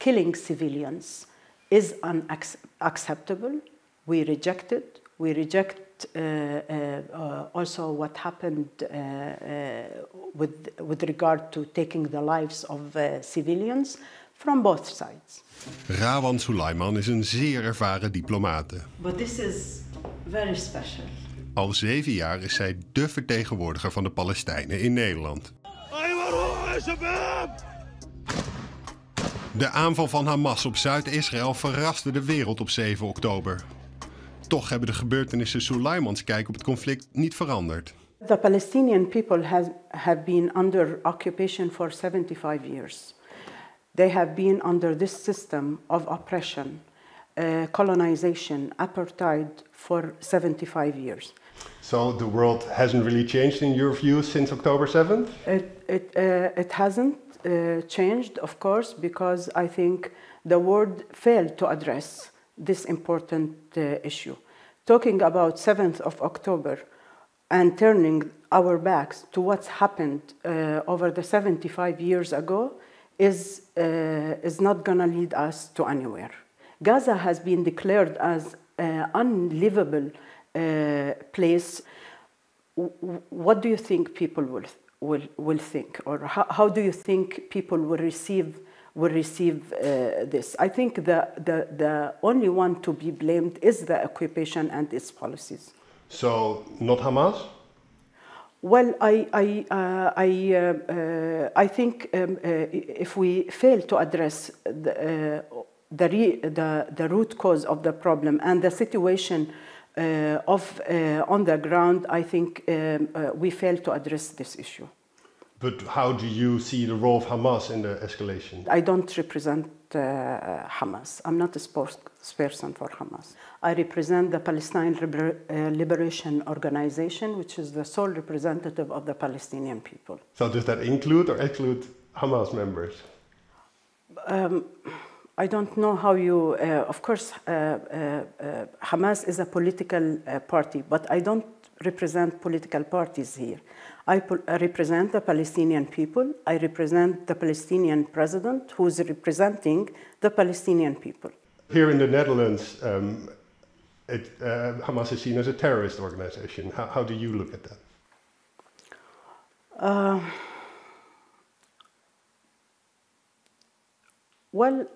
killing civilians is unacceptable. We reject it. We reject also what happened with regard to taking the lives of civilians from both sides. Rawan Sulaiman is een zeer ervaren diplomate. But this is very special. Al 7 jaar is zij de vertegenwoordiger van de Palestijnen in Nederland. De aanval van Hamas op Zuid-Israël verraste de wereld op 7 oktober. Toch hebben de gebeurtenissen Sulaimans kijk op het conflict niet veranderd. The Palestinian people have been under occupation for 75 years. They have been under this system of oppression, colonization, apartheid for 75 years. So the world hasn't really changed in your view since October 7th? It hasn't changed, of course, because I think the world failed to address this important issue. Talking about 7th of October and turning our backs to what's happened over the 75 years ago is not going to lead us to anywhere. Gaza has been declared as an unlivable place. What do you think people will think, or how do you think people will receive this? I think the only one to be blamed is the occupation and its policies. So not Hamas? Well, I think if we fail to address the root cause of the problem and the situation on the ground, I think we fail to address this issue. But how do you see the role of Hamas in the escalation? I don't represent Hamas. I'm not a spokesperson for Hamas. I represent the Palestine Liberation Organization, which is the sole representative of the Palestinian people. So does that include or exclude Hamas members? I don't know how you... of course, Hamas is a political party, but I don't represent political parties here. I represent the Palestinian people. I represent the Palestinian president who is representing the Palestinian people. Here in the Netherlands, Hamas is seen as a terrorist organization. How do you look at that? Well,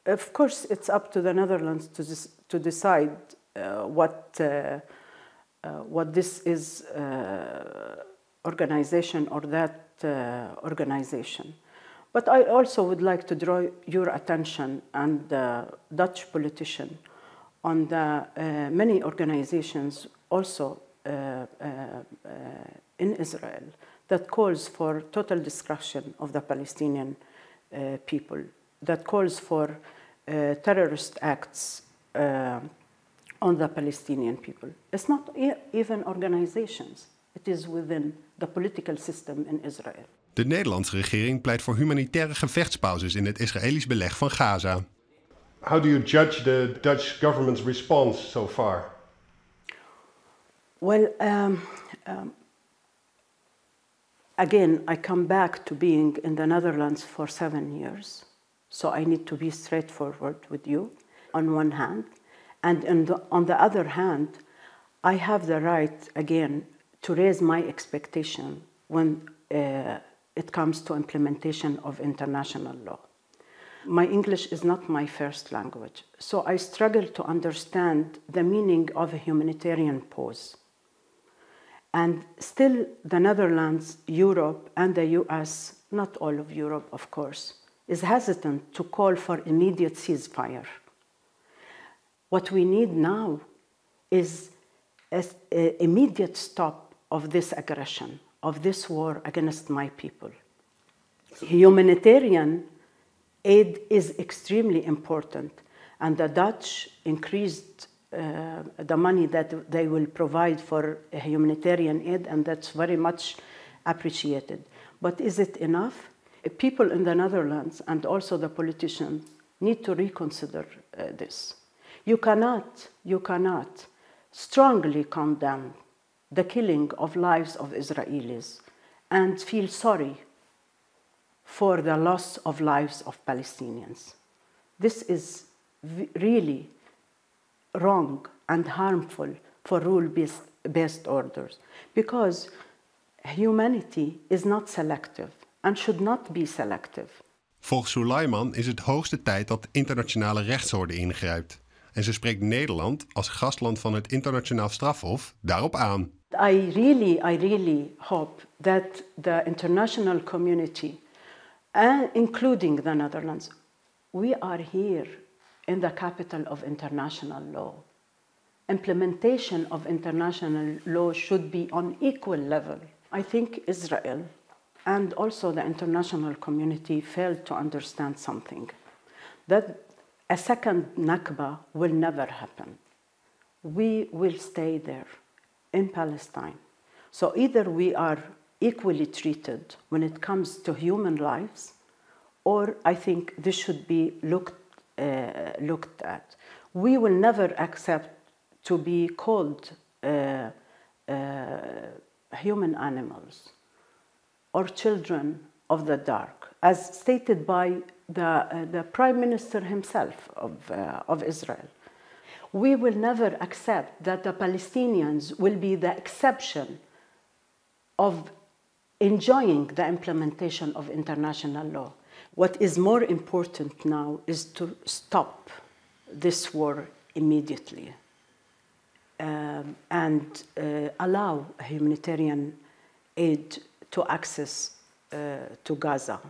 of course, it's up to the Netherlands to decide what this is organization or that organization. But I also would like to draw your attention and the Dutch politician on the many organizations also in Israel that calls for total destruction of the Palestinian people, that calls for terrorist acts on the Palestinian people. It's not even organizations. It is within the political system in Israel. De Nederlandse regering pleit voor humanitaire gevechtspauzes in het Israëlisch beleg van Gaza. How do you judge the Dutch government's response so far? Well, again, I come back to being in the Netherlands for 7 years. So I need to be straightforward with you on one hand. And on the other hand, I have the right, again, to raise my expectation when it comes to implementation of international law. My English is not my first language, so I struggle to understand the meaning of a humanitarian pause. And still, the Netherlands, Europe, and the US, not all of Europe, of course, is hesitant to call for immediate ceasefire. What we need now is an immediate stop of this aggression, of this war against my people. Humanitarian aid is extremely important, and the Dutch increased the money that they will provide for humanitarian aid, and that's very much appreciated. But is it enough? People in the Netherlands and also the politicians need to reconsider this. You cannot strongly condemn the killing of lives of Israelis and feel sorry for the loss of lives of Palestinians. This is really wrong and harmful for rule-based orders, because humanity is not selective and should not be selective. Volgens Sulaiman is het hoogste tijd dat internationale rechtsorde ingrijpt. En ze spreekt Nederland als gastland van het internationaal strafhof daarop aan. I really hope that the international community, including the Netherlands, we are here in the capital of international law. Implementation of international law should be on equal level. I think Israel and also the international community failed to understand something, that a second Nakba will never happen. We will stay there in Palestine. So either we are equally treated when it comes to human lives, or I think this should be looked at. We will never accept to be called human animals or children of the dark, as stated by the Prime Minister himself of Israel. We will never accept that the Palestinians will be the exception of enjoying the implementation of international law. What is more important now is to stop this war immediately and allow humanitarian aid to access to Gaza.